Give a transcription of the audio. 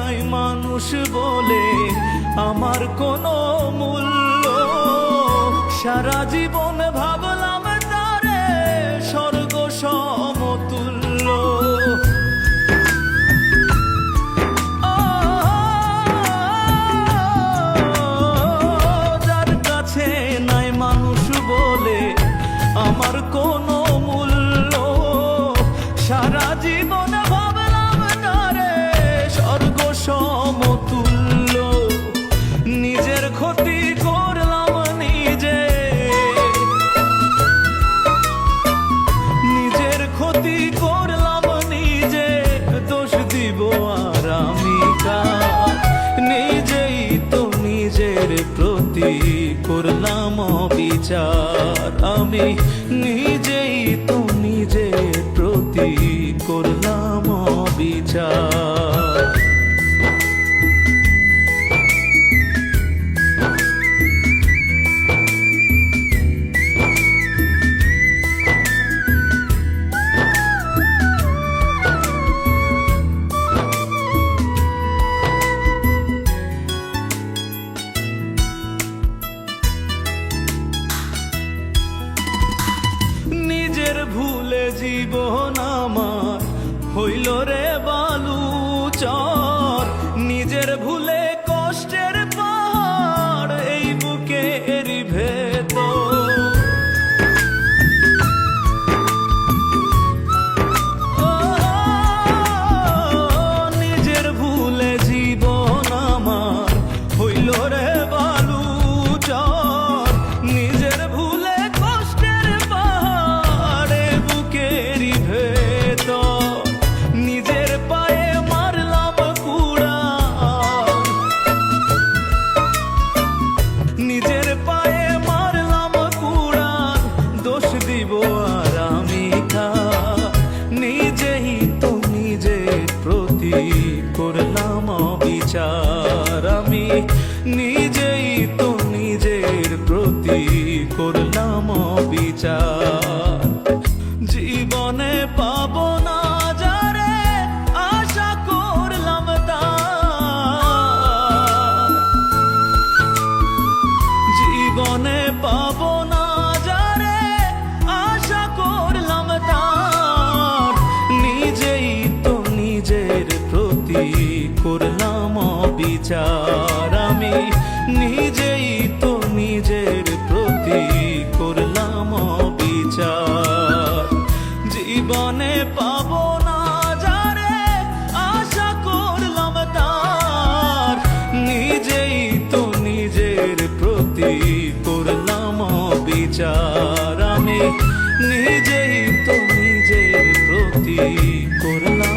নাই মানুষ বলে আমার কোনো মূল্য। সারা জীবন ভাবলাম তারে স্বর্গ সমতুল্য। যার কাছে নাই মানুষ বলে আমার কোনো মূল্য। সারা জীবন ভাবলাম তারে স্বর্গ সমতুল্য। নিজের ক্ষতি করলাম নিজে, নিজের ক্ষতি করলাম নিজে, দোষ দিব আর আমি কার? নিজেই তো নিজের প্রতি করলাম অবিচার। আমি নিজেই তো নিজের প্রতি করলাম অবিচার। নিজের ভুলে জীবন আমার হইল রে বালুচর। নিজের ভুলে কষ্টের পাহাড় এই বুকের ভেতর। নিজের ভুলে জীবন আমার হইল রে বালুচর। নিজের ভুলে কষ্টের পাহাড়ে বুকের ভেতর। নিজের পায়ে মারলাম কুড়াল, নিজের পায়ে মারলাম কুড়াল, দোষ দিব আর আমি কার? নিজেই তো নিজের প্রতি করলাম অবিচার। আমি নিজেই তো নিজের প্রতি করলাম অবিচার। জীবনে পাবো না যারে আশা করলাম তার। জীবনে পাবো না যারে আশা করলাম তার। নিজেই তো নিজের প্রতি করলাম অবিচার। আমি নিজেই তো নিজের প্রতি করলাম অবিচার। জীবনে পাবো না যারে আশা করলাম তার। নিজেই তো নিজের প্রতি করলাম অবিচার। আমি নিজেই তো নিজের প্রতি করলাম